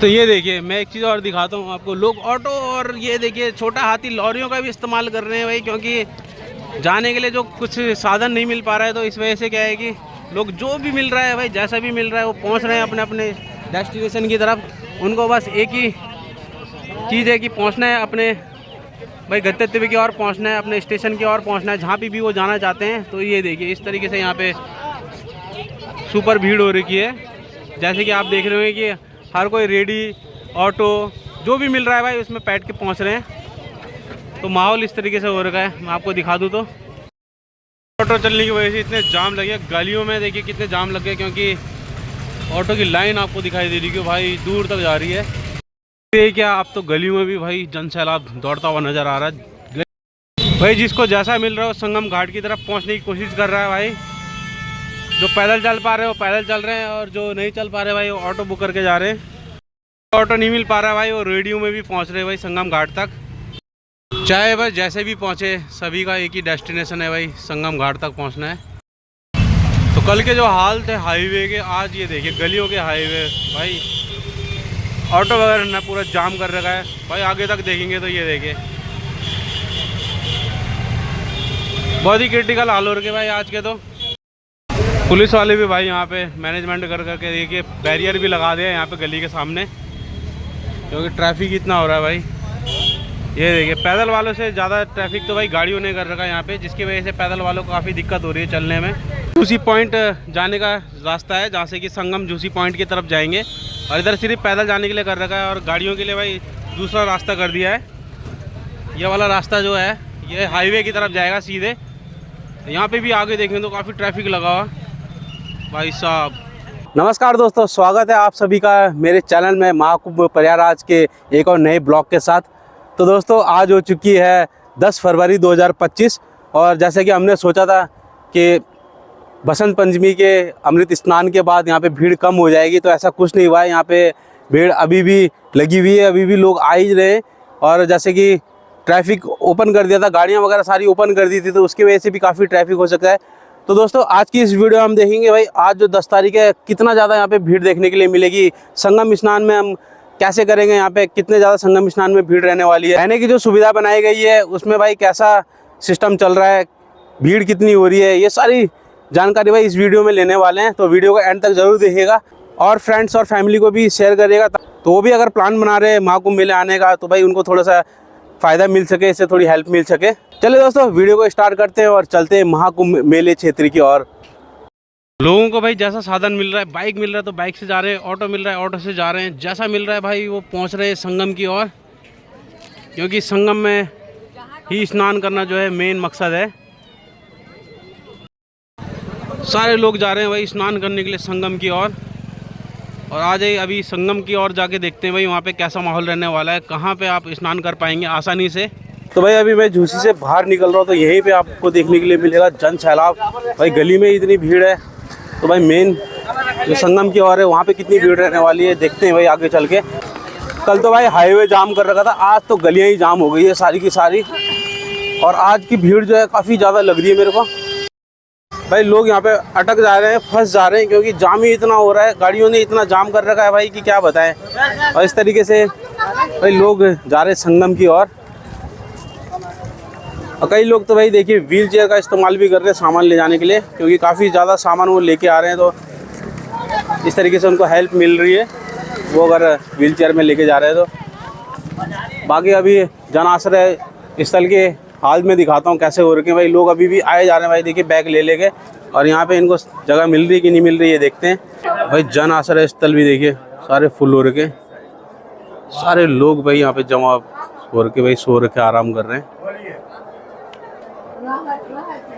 दोस्तों ये देखिए, मैं एक चीज़ और दिखाता हूँ आपको। लोग ऑटो और ये देखिए छोटा हाथी लॉरियों का भी इस्तेमाल कर रहे हैं भाई, क्योंकि जाने के लिए जो कुछ साधन नहीं मिल पा रहा है, तो इस वजह से क्या है कि लोग जो भी मिल रहा है भाई, जैसा भी मिल रहा है वो पहुँच रहे हैं अपने अपने डेस्टिनेशन की तरफ। उनको बस एक ही चीज़ है कि पहुँचना है अपने भाई गंतव्य की ओर, पहुँचना है अपने स्टेशन की ओर, पहुँचना है जहाँ भी वो जाना चाहते हैं। तो ये देखिए इस तरीके से यहाँ पे सुपर भीड़ हो रखी है। जैसे कि आप देख रहे हो कि हर कोई रेडी, ऑटो जो भी मिल रहा है भाई उसमें बैठ के पहुंच रहे हैं। तो माहौल इस तरीके से हो रखा है। मैं आपको दिखा दूं तो ऑटो चलने की वजह से इतने जाम लगे गलियों में। देखिए कितने जाम लगे, क्योंकि ऑटो की लाइन आपको दिखाई दे रही है भाई दूर तक जा रही है। ये क्या, अब तो गलियों में भी भाई जन सैलाब दौड़ता हुआ नज़र आ रहा है भाई। जिसको जैसा मिल रहा है वो संगम घाट की तरफ पहुँचने की कोशिश कर रहा है भाई। जो पैदल चल पा रहे हैं वो पैदल चल रहे हैं, और जो नहीं चल पा रहे भाई वो ऑटो बुक करके जा रहे हैं। ऑटो नहीं मिल पा रहा है भाई, वो रेडियो में भी पहुंच रहे हैं भाई संगम घाट तक। चाहे भाई जैसे भी पहुंचे, सभी का एक ही डेस्टिनेशन है भाई, संगम घाट तक पहुंचना है। तो कल के जो हाल थे हाईवे के, आज ये देखिए गलियों के हाईवे भाई, ऑटो वगैरह ने पूरा जाम कर रखा है भाई। आगे तक देखेंगे तो ये देखिए बहुत ही क्रिटिकल हाल हो रखे भाई आज के। तो पुलिस वाले भी भाई यहाँ पे मैनेजमेंट कर करके देखिए बैरियर भी लगा दिया यहाँ पे गली के सामने, क्योंकि ट्रैफिक इतना हो रहा है भाई। ये देखिए पैदल वालों से ज़्यादा ट्रैफिक तो भाई गाड़ियों ने कर रखा है यहाँ पे, जिसकी वजह से पैदल वालों को काफ़ी दिक्कत हो रही है चलने में। जूसी पॉइंट जाने का रास्ता है, जहाँ से कि संगम जूसी पॉइंट की तरफ जाएंगे, और इधर सिर्फ पैदल जाने के लिए कर रखा है, और गाड़ियों के लिए भाई दूसरा रास्ता कर दिया है। ये वाला रास्ता जो है ये हाईवे की तरफ जाएगा सीधे। यहाँ पर भी आगे देखें तो काफ़ी ट्रैफिक लगा हुआ भाई साहब। नमस्कार दोस्तों, स्वागत है आप सभी का मेरे चैनल में महाकुंभ प्रयागराज के एक और नए ब्लॉग के साथ। तो दोस्तों आज हो चुकी है 10 फरवरी 2025, और जैसे कि हमने सोचा था कि बसंत पंचमी के अमृत स्नान के बाद यहाँ पे भीड़ कम हो जाएगी, तो ऐसा कुछ नहीं हुआ है। यहाँ पे भीड़ अभी भी लगी हुई है, अभी भी लोग आ ही रहे हैं। और जैसे कि ट्रैफिक ओपन कर दिया था, गाड़ियाँ वगैरह सारी ओपन कर दी थी, तो उसकी वजह से भी काफ़ी ट्रैफिक हो सकता है। तो दोस्तों आज की इस वीडियो में हम देखेंगे भाई आज जो 10 तारीख है कितना ज़्यादा यहाँ पे भीड़ देखने के लिए मिलेगी। संगम स्नान में हम कैसे करेंगे, यहाँ पे कितने ज़्यादा संगम स्नान में भीड़ रहने वाली है, रहने की जो सुविधा बनाई गई है उसमें भाई कैसा सिस्टम चल रहा है, भीड़ कितनी हो रही है, ये सारी जानकारी भाई इस वीडियो में लेने वाले हैं। तो वीडियो को एंड तक ज़रूर देखिएगा, और फ्रेंड्स और फैमिली को भी शेयर करिएगा, तो वो भी अगर प्लान बना रहे हैं महाकुंभ मेले आने का, तो भाई उनको थोड़ा सा फ़ायदा मिल सके, इससे थोड़ी हेल्प मिल सके। चलिए दोस्तों वीडियो को स्टार्ट करते हैं और चलते हैं महाकुंभ मेले क्षेत्र की ओर। लोगों को भाई जैसा साधन मिल रहा है, बाइक मिल रहा है तो बाइक से जा रहे हैं, ऑटो मिल रहा है ऑटो से जा रहे हैं, जैसा मिल रहा है भाई वो पहुंच रहे हैं संगम की ओर, क्योंकि संगम में ही स्नान करना जो है मेन मकसद है। सारे लोग जा रहे हैं भाई स्नान करने के लिए संगम की ओर। और आ जाइए अभी संगम की ओर जाके देखते हैं भाई वहाँ पे कैसा माहौल रहने वाला है, कहाँ पे आप स्नान कर पाएंगे आसानी से। तो भाई अभी मैं झूसी से बाहर निकल रहा हूँ, तो यहीं पे आपको देखने के लिए मिलेगा जन सैलाब भाई। गली में इतनी भीड़ है, तो भाई मेन जो संगम की ओर है वहाँ पे कितनी भीड़ रहने वाली है देखते हैं भाई आगे चल के। कल तो भाई हाईवे जाम कर रखा था, आज तो गलियाँ ही जाम हो गई है सारी की सारी, और आज की भीड़ जो है काफ़ी ज़्यादा लग रही है मेरे को भाई। लोग यहाँ पे अटक जा रहे हैं, फंस जा रहे हैं, क्योंकि जाम ही इतना हो रहा है, गाड़ियों ने इतना जाम कर रखा है भाई कि क्या बताएं। और इस तरीके से भाई लोग जा रहे हैं संगम की ओर, और कई लोग तो भाई देखिए व्हील चेयर का इस्तेमाल भी कर रहे हैं सामान ले जाने के लिए, क्योंकि काफ़ी ज़्यादा सामान वो लेके आ रहे हैं, तो इस तरीके से उनको हेल्प मिल रही है वो अगर व्हील चेयर में लेके जा रहे हैं तो। बाकी अभी जन आश्रय स्थल के हाल में दिखाता हूँ कैसे हो रखे हैं भाई। लोग अभी भी आए जा रहे हैं भाई, देखिए बैग ले लेके, और यहाँ पे इनको जगह मिल रही है कि नहीं मिल रही है देखते हैं भाई। जन आश्रय स्थल भी देखिए सारे फुल हो रखे, सारे लोग भाई यहाँ पे जमा हो रखे भाई, सो रखे आराम कर रहे हैं।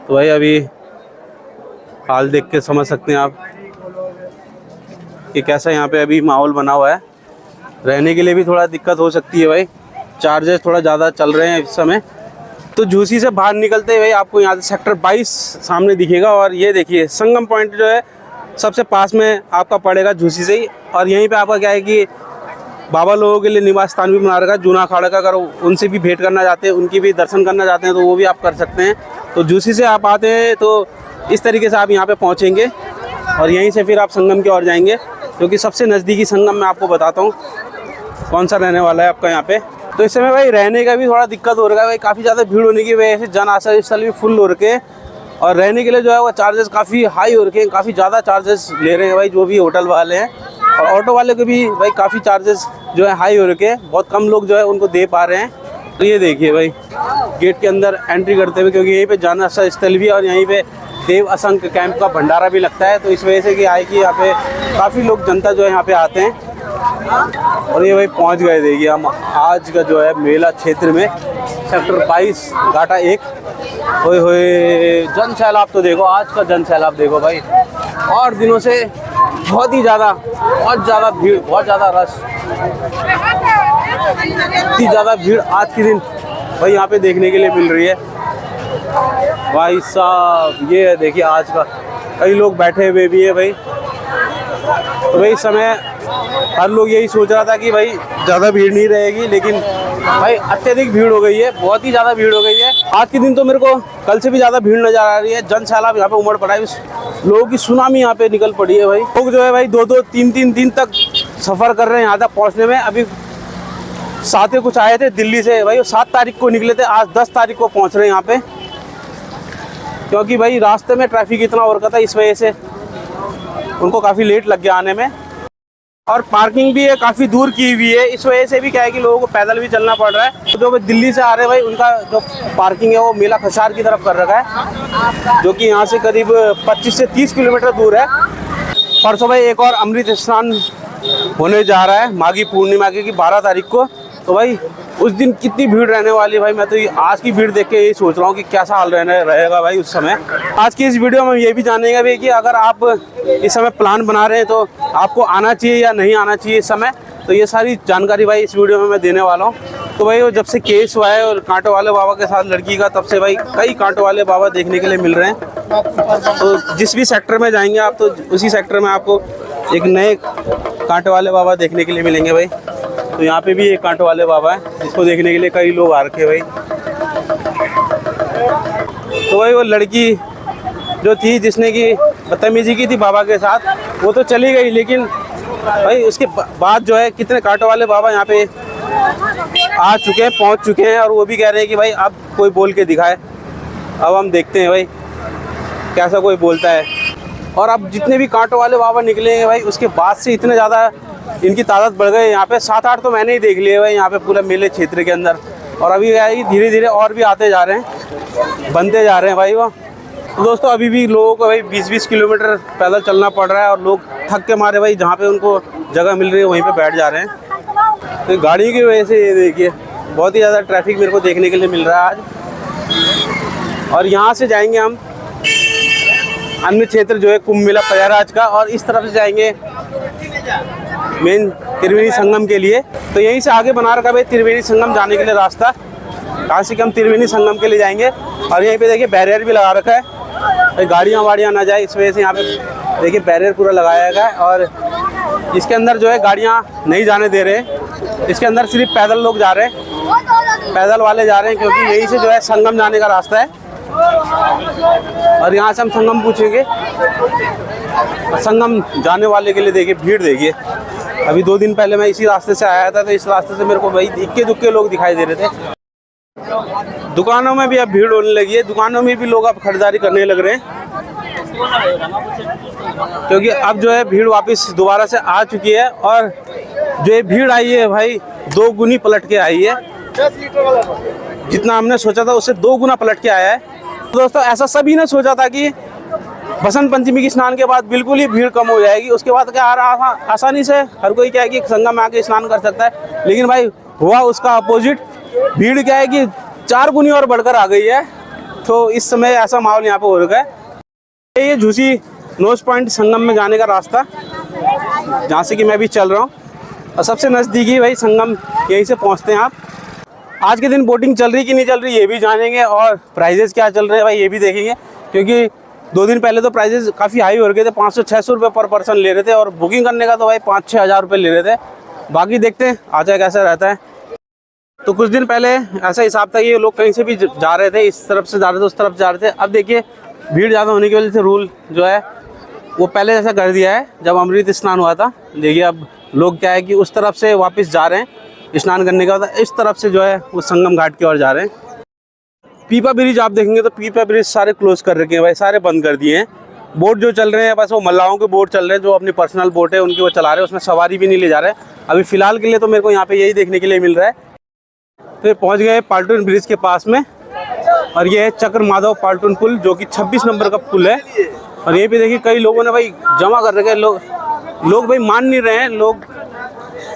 तो भाई अभी हाल देख के समझ सकते हैं आप कि कैसा यहाँ पे अभी माहौल बना हुआ है। रहने के लिए भी थोड़ा दिक्कत हो सकती है भाई, चार्जेस थोड़ा ज़्यादा चल रहे हैं इस समय। तो झूसी से बाहर निकलते ही भाई आपको यहाँ से सेक्टर 22 सामने दिखेगा, और ये देखिए संगम पॉइंट जो है सबसे पास में आपका पड़ेगा झूसी से ही। और यहीं पे आपका क्या है कि बाबा लोगों के लिए निवास स्थान भी बना रखा है जूना अखाड़ा का, अगर उनसे भी भेंट करना चाहते हैं, उनकी भी दर्शन करना चाहते हैं तो वो भी आप कर सकते हैं। तो झूसी से आप आते हैं तो इस तरीके से आप यहाँ पे पहुँचेंगे, और यहीं से फिर आप संगम की ओर जाएंगे, क्योंकि सबसे नज़दीकी संगम मैं आपको बताता हूँ कौन सा रहने वाला है आपका यहाँ पे। तो इस समय भाई रहने का भी थोड़ा दिक्कत हो रहा है भाई, काफ़ी ज़्यादा भीड़ होने की वजह से जन आश्रय स्थल भी फुल हो रखे हैं और रहने के लिए जो है वो चार्जेस काफ़ी हाई हो रखे हैं, काफ़ी ज़्यादा चार्जेस ले रहे हैं भाई जो भी होटल वाले हैं। और ऑटो वाले के भी भाई काफ़ी चार्जेस जो है हाई हो रखे हैं, बहुत कम लोग जो है उनको दे पा रहे हैं। तो ये देखिए भाई गेट के अंदर एंट्री करते हुए, क्योंकि यहीं पे जन आश्रय स्थल भी है और यहीं पे देव असंख्य कैंप का भंडारा भी लगता है, तो इस वजह से कि आए कि यहाँ पे काफ़ी लोग जनता जो है यहाँ पे आते हैं। और ये भाई पहुँच गए देखिए हम आज का जो है मेला क्षेत्र में, सेक्टर 22 घाटा 1। होए होए जन सैलाब तो देखो, आज का जन सैलाब देखो भाई, और दिनों से बहुत ज़्यादा भीड़, बहुत ज़्यादा रश, इतनी ज़्यादा भीड़ आज के दिन भाई यहाँ पे देखने के लिए मिल रही है भाई साहब। ये देखिए आज का, कई लोग बैठे हुए भी है भाई। तो भाई इस समय हर लोग यही सोच रहा था कि भाई ज़्यादा भीड़ नहीं रहेगी, लेकिन भाई अत्यधिक भीड़ हो गई है, बहुत ही ज़्यादा भीड़ हो गई है। आज के दिन तो मेरे को कल से भी ज़्यादा भीड़ नज़र आ रही है, जन सैलाब यहाँ पे उमड़ पड़ा है, लोगों की सुनामी यहाँ पे निकल पड़ी है भाई। लोग जो है भाई 2-2, 3-3 दिन तक सफ़र कर रहे हैं यहाँ तक पहुँचने में। अभी साथ कुछ आए थे दिल्ली से भाई, वो 7 तारीख को निकले थे, आज 10 तारीख को पहुँच रहे हैं यहाँ पे, क्योंकि भाई रास्ते में ट्रैफिक इतना हो रखा था, इस वजह से उनको काफ़ी लेट लग गया आने में। और पार्किंग भी है काफ़ी दूर की हुई है, इस वजह से भी क्या है कि लोगों को पैदल भी चलना पड़ रहा है। तो जो दिल्ली से आ रहे हैं भाई उनका जो पार्किंग है वो मेला खशार की तरफ कर रखा है, जो कि यहाँ से करीब 25 से 30 किलोमीटर दूर है। परसों भाई एक और अमृत स्नान होने जा रहा है माघी पूर्णिमा की 12 तारीख को, तो भाई उस दिन कितनी भीड़ रहने वाली है भाई। मैं तो आज की भीड़ देख के यही सोच रहा हूँ कि कैसा हाल रहेगा भाई उस समय। आज की इस वीडियो में हम ये भी जानेंगे भाई कि अगर आप इस समय प्लान बना रहे हैं तो आपको आना चाहिए या नहीं आना चाहिए इस समय, तो ये सारी जानकारी भाई इस वीडियो में मैं देने वाला हूँ। तो भाई वो जब से केस हुआ है और कांटो वाले बाबा के साथ लड़की का, तब से भाई कई कांटो वाले बाबा देखने के लिए मिल रहे हैं। तो जिस भी सेक्टर में जाएंगे आप तो उसी सेक्टर में आपको एक नए कांटो वाले बाबा देखने के लिए मिलेंगे भाई। तो यहाँ पे भी एक कांटो वाले बाबा है, जिसको देखने के लिए कई लोग आ रखे भाई। तो भाई वो लड़की जो थी जिसने की बदतमीजी की थी बाबा के साथ, वो तो चली गई, लेकिन भाई उसके बाद जो है कितने कांटो वाले बाबा यहाँ पे आ चुके हैं, पहुँच चुके हैं, और वो भी कह रहे हैं कि भाई अब कोई बोल के दिखाए। अब हम देखते हैं भाई कैसा कोई बोलता है। और अब जितने भी कांटो वाले बाबा निकले हैं भाई, उसके बाद से इतने ज़्यादा इनकी तादाद बढ़ गई। यहाँ पे 7-8 तो मैंने ही देख लिए भाई यहाँ पे पूरे मेले क्षेत्र के अंदर, और अभी धीरे धीरे और भी आते जा रहे हैं, बनते जा रहे हैं भाई वो। तो दोस्तों अभी भी लोगों को भाई 20-20 किलोमीटर पैदल चलना पड़ रहा है, और लोग थक के मारे भाई जहाँ पे उनको जगह मिल रही है वहीं पे बैठ जा रहे हैं। तो गाड़ियों की वजह से ये देखिए बहुत ही ज़्यादा ट्रैफिक मेरे को देखने के लिए मिल रहा है आज। और यहाँ से जाएंगे हम अन्य क्षेत्र जो है कुंभ मेला प्रयागराज का, और इस तरफ से जाएंगे मेन त्रिवेणी संगम के लिए। तो यहीं से आगे बना रखा भाई त्रिवेणी संगम जाने के लिए रास्ता, कहाँ से कि हम त्रिवेणी संगम के लिए जाएंगे। और यहीं पे देखिए बैरियर भी लगा रखा है भाई, गाड़ियाँ वाड़ियाँ ना जाए, इस वजह से यहाँ पे देखिए बैरियर पूरा लगाया गया है। और इसके अंदर जो है गाड़ियाँ नहीं जाने दे रहे, इसके अंदर सिर्फ पैदल लोग जा रहे हैं, पैदल वाले जा रहे हैं, क्योंकि यहीं से जो है संगम जाने का रास्ता है। और यहाँ से हम संगम पूछेंगे, संगम जाने वाले के लिए देखिए भीड़ देखिए। अभी 2 दिन पहले मैं इसी रास्ते से आया था, तो इस रास्ते से मेरे को भाई इक्के दुक्के लोग दिखाई दे रहे थे। दुकानों में भी अब भीड़ होने लगी है, दुकानों में भी लोग अब खरीदारी करने लग रहे हैं, क्योंकि अब जो है भीड़ वापस दोबारा से आ चुकी है। और जो ये भीड़ आई है भाई 2 गुनी पलट के आई है, जितना हमने सोचा था उससे 2 गुना पलट के आया है। तो दोस्तों ऐसा सभी ने सोचा था कि बसंत पंचमी के स्नान के बाद बिल्कुल ही भीड़ कम हो जाएगी, उसके बाद क्या आ रहा आसानी से हर कोई क्या है कि संगम में आके स्नान कर सकता है, लेकिन भाई हुआ उसका अपोजिट। भीड़ क्या है कि 4 गुनी और बढ़कर आ गई है। तो इस समय ऐसा माहौल यहाँ पे हो रखा है। ये झूसी नोज पॉइंट संगम में जाने का रास्ता, जहाँ से कि मैं भी चल रहा हूँ, और सबसे नज़दीकी भाई संगम यहीं से पहुँचते हैं आप। आज के दिन बोटिंग चल रही कि नहीं चल रही ये भी जानेंगे, और प्राइजेस क्या चल रहे हैं भाई ये भी देखेंगे, क्योंकि 2 दिन पहले तो प्राइजेस काफ़ी हाई हो रखे थे, 500-600 रुपये पर पर्सन ले रहे थे, और बुकिंग करने का तो भाई 5-6 हज़ार रुपये ले रहे थे। बाकी देखते हैं आजा कैसा रहता है। तो कुछ दिन पहले ऐसा हिसाब था ये लोग कहीं से भी जा रहे थे, इस तरफ से जा रहे थे, उस तरफ जा रहे थे। अब देखिए भीड़ ज़्यादा होने की वजह से रूल जो है वो पहले जैसा कर दिया है जब अमृत स्नान हुआ था। देखिए अब लोग क्या है कि उस तरफ से वापस जा रहे हैं, स्नान करने का होता है। इस तरफ से जो है वो संगम घाट की ओर जा रहे हैं। पीपा ब्रिज आप देखेंगे तो पीपा ब्रिज सारे क्लोज कर रखे हैं भाई, सारे बंद कर दिए हैं। बोट जो चल रहे हैं बस वो मल्लाहों के बोट चल रहे हैं, जो अपनी पर्सनल बोट है उनकी वो चला रहे हैं, उसमें सवारी भी नहीं ले जा रहे हैं अभी फ़िलहाल के लिए। तो मेरे को यहाँ पे यही देखने के लिए मिल रहा है। फिर पहुँच गए पाल्टन ब्रिज के पास में, और ये है चक्र माधव पाल्टन पुल, जो कि 26 नंबर का पुल है। और ये भी देखिए कई लोगों ने भाई जमा कर रखे हैं, लोग भाई मान नहीं रहे हैं, लोग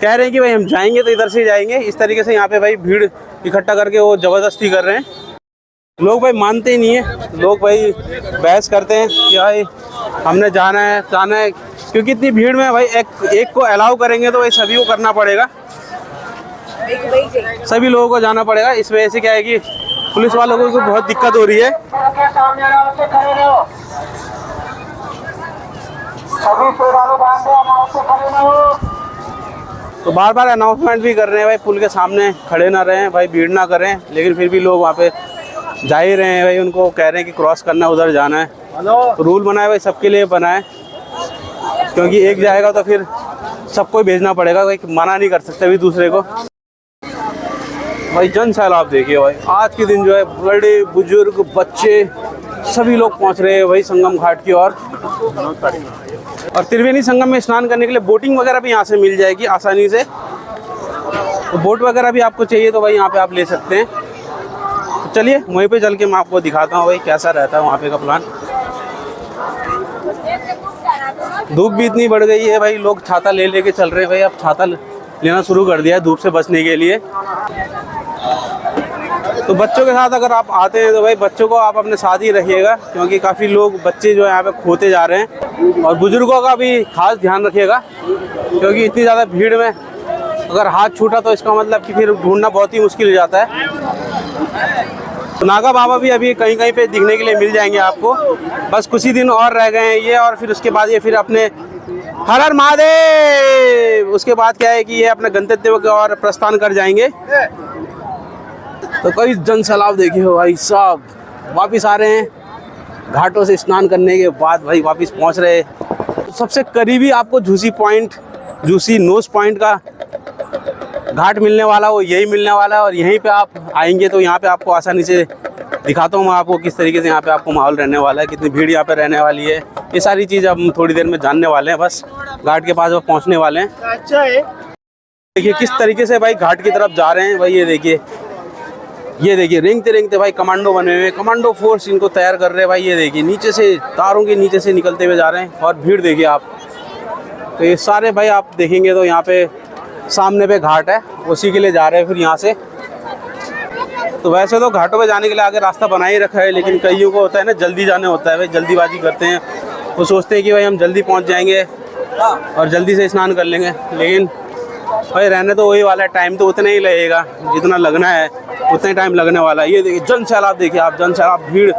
कह रहे हैं कि भाई हम जाएंगे तो इधर से ही जाएंगे। इस तरीके से यहाँ पे भाई भीड़ इकट्ठा करके वो ज़बरदस्ती कर रहे हैं। लोग भाई मानते ही नहीं है, लोग भाई बहस करते हैं कि भाई हमने जाना है क्योंकि इतनी भीड़ में भाई एक को अलाउ करेंगे तो भाई सभी को करना पड़ेगा, सभी लोगों को जाना पड़ेगा। इस वजह से क्या है कि पुलिस वालों को बहुत दिक्कत हो रही है। तो बार बार अनाउंसमेंट भी कर रहे हैं भाई, पुल के सामने खड़े ना रहें भाई, भीड़ ना करें, लेकिन फिर भी लोग वहाँ पे जा ही रहे हैं भाई। उनको कह रहे हैं कि क्रॉस करना, उधर जाना है। तो रूल बनाए भाई, सबके लिए बनाए, क्योंकि एक जाएगा तो फिर सबको भेजना पड़ेगा, भाई मना नहीं कर सकते भी दूसरे को। भाई जन सैलाब देखिए भाई, आज के दिन जो है बड़े बुजुर्ग बच्चे सभी लोग पहुंच रहे हैं भाई संगम घाट की ओर। और त्रिवेणी संगम में स्नान करने के लिए बोटिंग वगैरह भी यहाँ से मिल जाएगी आसानी से। तो बोट वगैरह भी आपको चाहिए तो भाई यहाँ पे आप ले सकते हैं। तो चलिए वहीं पे चल के मैं आपको दिखाता हूँ भाई कैसा रहता है वहाँ पे का प्लान। धूप भी इतनी बढ़ गई है भाई, लोग छाता ले लेके चल रहे हैं भाई। अब छाता लेना शुरू कर दिया है धूप से बचने के लिए। तो बच्चों के साथ अगर आप आते हैं तो भाई बच्चों को आप अपने साथ ही रखिएगा, क्योंकि काफ़ी लोग बच्चे जो है यहाँ पे खोते जा रहे हैं। और बुजुर्गों का भी खास ध्यान रखिएगा, क्योंकि इतनी ज़्यादा भीड़ में अगर हाथ छूटा तो इसका मतलब कि फिर ढूंढना बहुत ही मुश्किल हो जाता है। तो नागा बाबा भी अभी कहीं कहीं पे दिखने के लिए मिल जाएंगे आपको, बस कुछ ही दिन और रह गए हैं ये। और फिर उसके बाद ये फिर अपने हर हर महादेव, उसके बाद क्या है कि ये अपने गंतव्य की ओर प्रस्थान कर जाएंगे। तो कई जन सैलाब देखिए भाई साहब, वापिस आ रहे हैं घाटों से स्नान करने के बाद भाई, वापिस पहुंच रहे। तो सबसे करीबी आपको झूसी नोज पॉइंट का घाट मिलने वाला, वो यही मिलने वाला है। और यहीं पे आप आएंगे तो यहाँ पे आपको आसानी से दिखाता हूँ मैं आपको किस तरीके से यहाँ पे आपको माहौल रहने वाला है, कितनी भीड़ यहाँ पे रहने वाली है। ये सारी चीज़ हम थोड़ी देर में जानने वाले हैं, बस घाट के पास वो पहुँचने वाले हैं। अच्छा है, देखिए किस तरीके से भाई घाट की तरफ जा रहे हैं भाई। ये देखिए रेंगते रेंगते भाई कमांडो बने हुए, कमांडो फोर्स इनको तैयार कर रहे हैं भाई। ये देखिए नीचे से, तारों के नीचे से निकलते हुए जा रहे हैं। और भीड़ देखिए आप, तो ये सारे भाई आप देखेंगे तो यहाँ पे सामने पे घाट है, उसी के लिए जा रहे हैं फिर यहाँ से। तो वैसे तो घाटों पे जाने के लिए आगे रास्ता बना ही रखा है, लेकिन कईयों को होता है ना जल्दी जाने होता है भाई, जल्दीबाजी करते हैं। वो सोचते हैं कि भाई हम जल्दी पहुँच जाएंगे और जल्दी से स्नान कर लेंगे, लेकिन भाई रहने तो वही वाला है, टाइम तो उतना ही लगेगा जितना लगना है, उतना ही टाइम लगने वाला है। ये देखिए जन सैलाब देखिए आप, जन सैलाब, भीड़,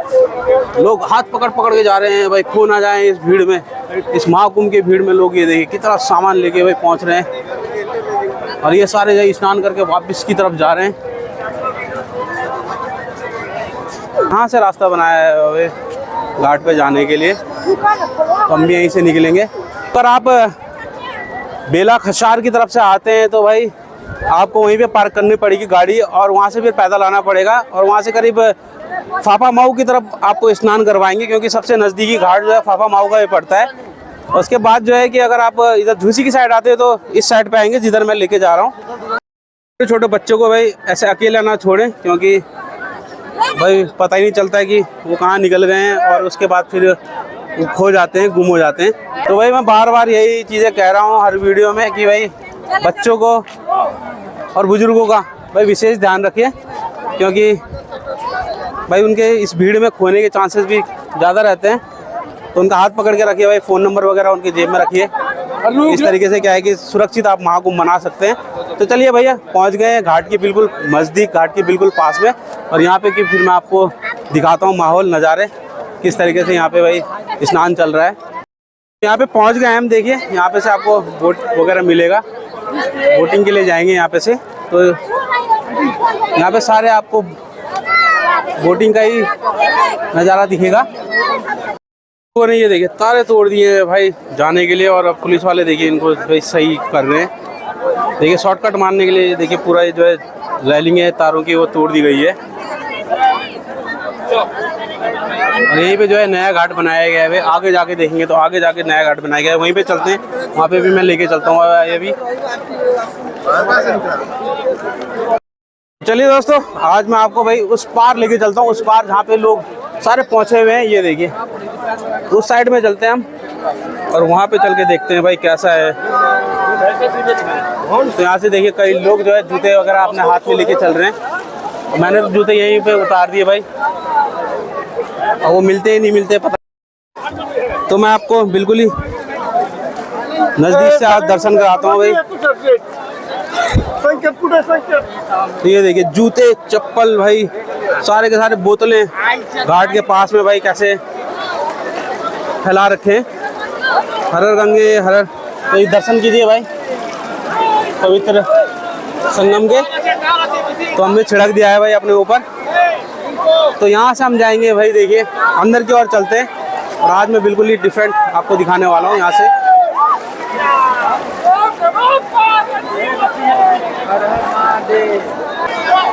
लोग हाथ पकड़ पकड़ के जा रहे हैं भाई, खो ना जाएं इस भीड़ में, इस महाकुंभ की भीड़ में। लोग ये देखिए कितना सामान लेके भाई पहुंच रहे हैं। और ये सारे जो स्नान करके वापस की तरफ जा रहे हैं। कहाँ से रास्ता बनाया है भाई घाट पे जाने के लिए, तो हम भी यहीं से निकलेंगे। पर आप बेला खशार की तरफ से आते हैं तो भाई आपको वहीं पे पार्क करनी पड़ेगी गाड़ी, और वहाँ से फिर पैदल आना पड़ेगा। और वहाँ से करीब फाफा माऊ की तरफ आपको स्नान करवाएंगे, क्योंकि सबसे नज़दीकी घाट जो है फाफा माऊ का ही पड़ता है। उसके बाद जो है कि अगर आप इधर झूसी की साइड आते हैं तो इस साइड पे आएंगे जिधर मैं लेके जा रहा हूँ। छोटे छोटे बच्चों को भाई ऐसे अकेला ना छोड़ें, क्योंकि भाई पता ही नहीं चलता है कि वो कहाँ निकल गए हैं, और उसके बाद फिर वो खो जाते हैं, गुम हो जाते हैं। तो भाई मैं बार बार यही चीज़ें कह रहा हूँ हर वीडियो में कि भाई बच्चों को और बुज़ुर्गों का भाई विशेष ध्यान रखिए, क्योंकि भाई उनके इस भीड़ में खोने के चांसेस भी ज़्यादा रहते हैं। तो उनका हाथ पकड़ के रखिए भाई, फ़ोन नंबर वगैरह उनकी जेब में रखिए। इस तरीके से क्या है कि सुरक्षित आप महाकुंभ मना सकते हैं। तो चलिए भैया पहुंच गए हैं घाट के बिल्कुल नज़दीक, घाट के बिल्कुल पास में। और यहाँ पे कि फिर मैं आपको दिखाता हूँ माहौल, नज़ारे किस तरीके से यहाँ पे भाई स्नान चल रहा है। यहाँ पे पहुँच गए हम, देखिए यहाँ पे से आपको बोट वगैरह मिलेगा, बोटिंग के लिए जाएंगे यहाँ पे से। तो यहाँ पे सारे आपको बोटिंग का ही नज़ारा दिखेगा। तो नहीं, ये देखिए तारे तोड़ दिए हैं भाई जाने के लिए, और अब पुलिस वाले देखिए इनको भाई सही कर रहे हैं। देखिए शॉर्टकट मारने के लिए देखिए पूरा ये जो है रेलिंग है तारों की वो तोड़ दी गई है। और यहीं पे जो है नया घाट बनाया गया है। आगे जाके देखेंगे तो आगे जाके नया घाट बनाया गया है, वहीं पे चलते हैं, वहाँ पे भी मैं लेके चलता हूँ ये भी। चलिए दोस्तों, आज मैं आपको भाई उस पार लेके चलता हूँ, उस पार जहाँ पे लोग सारे पहुँचे हुए हैं। ये देखिए उस साइड में चलते हैं हम और वहाँ पे चल के देखते हैं भाई कैसा है। तो यहाँ से देखिए कई लोग जो है जूते वगैरह अपने हाथ में लेके चल रहे हैं। मैंने तो जूते यहीं पे उतार दिए भाई, और वो मिलते ही नहीं मिलते पता। तो मैं आपको बिल्कुल ही नज़दीक से आज दर्शन कराता हूँ भाई। तो ये देखिए जूते चप्पल भाई सारे के सारे बोतलें घाट के पास में भाई कैसे फैला रखे हैं। हर हर गंगे हर हर। तो ये दर्शन कीजिए भाई पवित्र संगम के। तो हमने छिड़क दिया है भाई अपने ऊपर। तो यहाँ से हम जाएंगे भाई देखिए अंदर की ओर चलते हैं, और आज मैं बिल्कुल ही डिफरेंट आपको दिखाने वाला हूँ यहाँ से।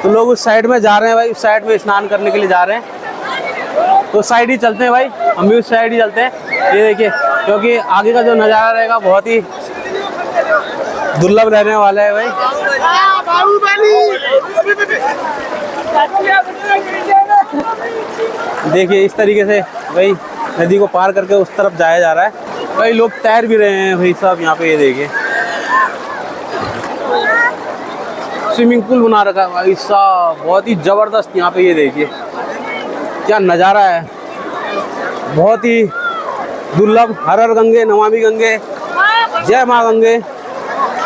तो लोग उस साइड में जा रहे हैं भाई, उस साइड में स्नान करने के लिए जा रहे हैं। तो साइड ही चलते हैं भाई, हम भी उस साइड ही चलते हैं। ये देखिए क्योंकि आगे का जो नज़ारा रहेगा बहुत ही दुर्लभ रहने वाला है भाई। देखिए इस तरीके से भाई नदी को पार करके उस तरफ जाया जा रहा है। भाई लोग तैर भी रहे हैं भाई साहब यहाँ पे। ये देखिए स्विमिंग पूल बना रखा है भाई साहब, बहुत ही ज़बरदस्त। यहाँ पे ये देखिए क्या नज़ारा है, बहुत ही दुर्लभ। हर हर गंगे नमामि गंगे, जय माँ गंगे,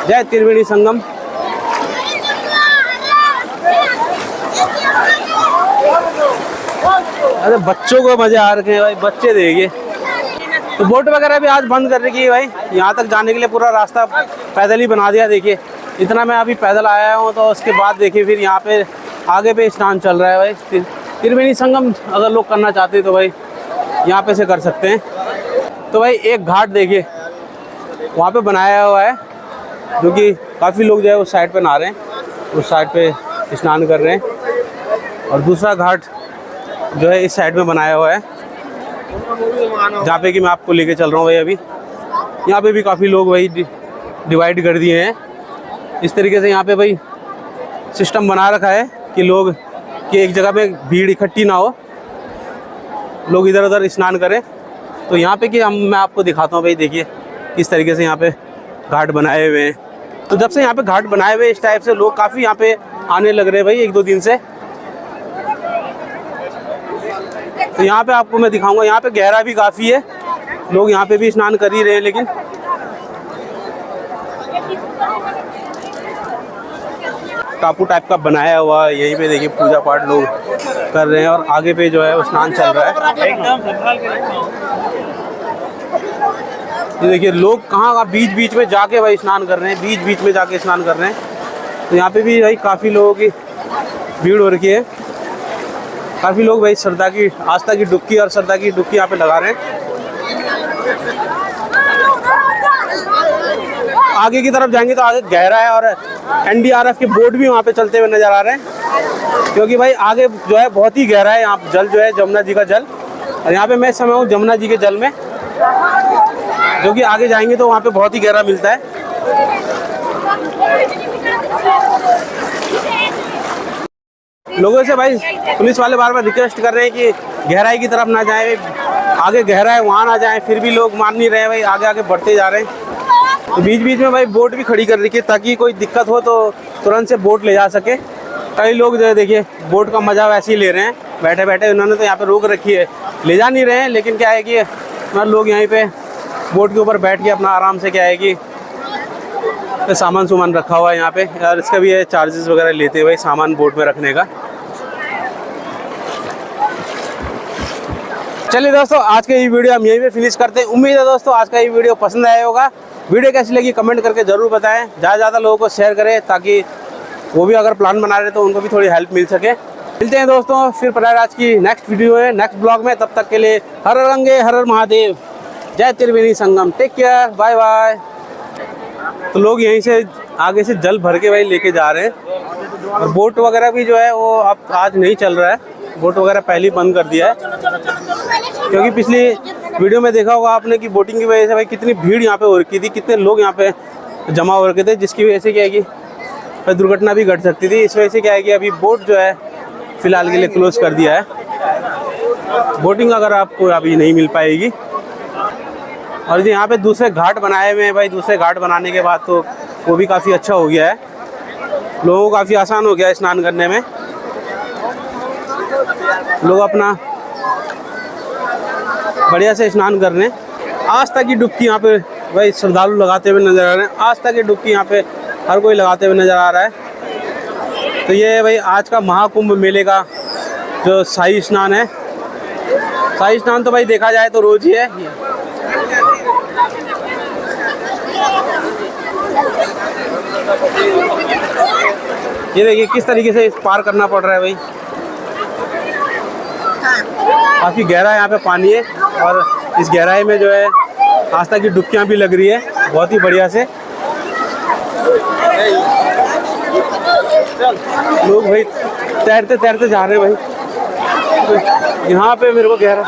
जय त्रिवेणी संगम। अरे बच्चों को मजे आ रखे हैं भाई, बच्चे देखिए। तो बोट वगैरह भी आज बंद कर रखी है भाई। यहाँ तक जाने के लिए पूरा रास्ता पैदल ही बना दिया। देखिए इतना मैं अभी पैदल आया हूँ, तो उसके बाद देखिए फिर यहाँ पे आगे पे स्नान चल रहा है भाई। त्रिवेणी संगम अगर लोग करना चाहते हैं तो भाई यहाँ पे से कर सकते हैं। तो भाई एक घाट देखिए वहाँ पे बनाया हुआ है, जो कि काफ़ी लोग जो है उस साइड पे नहा रहे हैं, उस साइड पे स्नान कर रहे हैं। और दूसरा घाट जो है इस साइड में बनाया हुआ है, जहाँ पे कि मैं आपको लेके चल रहा हूँ भाई अभी। यहाँ पे भी काफ़ी लोग भाई डिवाइड कर दिए हैं। इस तरीके से यहाँ पे भाई सिस्टम बना रखा है कि लोग कि एक जगह पे भीड़ इकट्ठी ना हो, लोग इधर उधर स्नान करें। तो यहाँ पे कि मैं आपको दिखाता हूँ भाई, देखिए किस तरीके से यहाँ पे घाट बनाए हुए हैं। तो जब से यहाँ पे घाट बनाए हुए इस टाइप से लोग काफ़ी यहाँ पे आने लग रहे हैं भाई, एक दो दिन से। तो यहाँ पे आपको मैं दिखाऊंगा, यहाँ पे गहरा भी काफ़ी है, लोग यहाँ पे भी स्नान कर ही रहे हैं। लेकिन टापू टाइप का बनाया हुआ है, यहीं पे देखिए पूजा पाठ लोग कर रहे हैं, और आगे पे जो है वो स्नान चल रहा है। ये देखिए लोग कहाँ बीच बीच में जाके भाई स्नान कर रहे हैं, बीच बीच में जाके स्नान कर रहे हैं। तो यहाँ पे भी भाई काफ़ी लोगों की भीड़ हो रखी है। काफ़ी लोग भाई श्रद्धा की आस्था की डुबकी और श्रद्धा की डुबकी यहाँ पे लगा रहे हैं। आगे की तरफ जाएंगे तो आगे गहरा है, और एनडीआरएफ के बोट भी वहाँ पे चलते हुए नज़र आ रहे हैं, क्योंकि भाई आगे जो है बहुत ही गहरा है। यहाँ जल जो है जमुना जी का जल, और यहाँ पे मैं इस समय हूँ जमुना जी के जल में, जो कि आगे जाएंगे तो वहाँ पे बहुत ही गहरा मिलता है। लोगों से भाई पुलिस वाले बार बार रिक्वेस्ट कर रहे हैं कि गहराई की तरफ ना जाएं, आगे गहरा है वहाँ ना जाएं, फिर भी लोग मान नहीं रहे हैं भाई, आगे आगे बढ़ते जा रहे हैं। तो बीच बीच में भाई बोट भी खड़ी कर रखी है, ताकि कोई दिक्कत हो तो तुरंत से बोट ले जा सके। कई लोग जो है देखिए बोट का मज़ा वैसे ही ले रहे हैं बैठे बैठे। उन्होंने तो यहाँ पे रोक रखी है, ले जा नहीं रहे हैं, लेकिन क्या है कि लोग यहीं पे बोट के ऊपर बैठ के अपना आराम से क्या है कि सामान सुमान रखा हुआ है यहाँ पे। यार इसका भी है चार्जेस वगैरह लेते हैं भाई सामान बोट में रखने का। चलिए दोस्तों, आज का ये वीडियो हम यहीं पे फिनिश करते हैं। उम्मीद है दोस्तों आज का ये वीडियो पसंद आया होगा। वीडियो कैसी लगी कमेंट करके ज़रूर बताएं, ज़्यादा ज़्यादा लोगों को शेयर करें, ताकि वो भी अगर प्लान बना रहे तो उनको भी थोड़ी हेल्प मिल सके। मिलते हैं दोस्तों फिर प्रयागराज की नेक्स्ट वीडियो है, नेक्स्ट ब्लॉग में। तब तक के लिए हर हर गंगे हर हर महादेव, जय Triveni Sangam. Take care, bye bye. तो लोग यहीं से आगे से जल भर के भाई लेके जा रहे हैं। और बोट वगैरह भी जो है वो अब आज नहीं चल रहा है, बोट वगैरह पहले ही बंद कर दिया है, क्योंकि पिछली वीडियो में देखा होगा आपने कि बोटिंग की वजह से भाई कितनी भीड़ यहाँ पे हो रखी थी, कितने लोग यहाँ पे जमा हो रखे थे, जिसकी वजह से क्या है कि भाई दुर्घटना भी घट सकती थी। इस वजह से क्या है कि अभी बोट जो है फ़िलहाल के लिए क्लोज़ कर दिया है। बोटिंग अगर आपको अभी नहीं मिल पाएगी। और जो यहाँ पे दूसरे घाट बनाए हुए हैं भाई, दूसरे घाट बनाने के बाद तो वो भी काफ़ी अच्छा हो गया है, लोगों को काफ़ी आसान हो गया है स्नान करने में। लोग अपना बढ़िया से स्नान कर रहे हैं। आस्था की डुबकी यहाँ पे भाई श्रद्धालु लगाते हुए नज़र आ रहे हैं। आस्था की डुबकी यहाँ पे हर कोई लगाते हुए नज़र आ रहा है। तो ये भाई आज का महाकुंभ मेले का जो शाही स्नान है। शाही स्नान तो भाई देखा जाए तो रोज़ ही है। ये देखिए किस तरीके से पार करना पड़ रहा है भाई, काफ़ी गहरा यहाँ पे पानी है और इस गहराई में जो है आस्था की डुबकियाँ भी लग रही है बहुत ही बढ़िया से। लोग भाई तैरते तैरते जा रहे हैं भाई, यहाँ पे मेरे को गहरा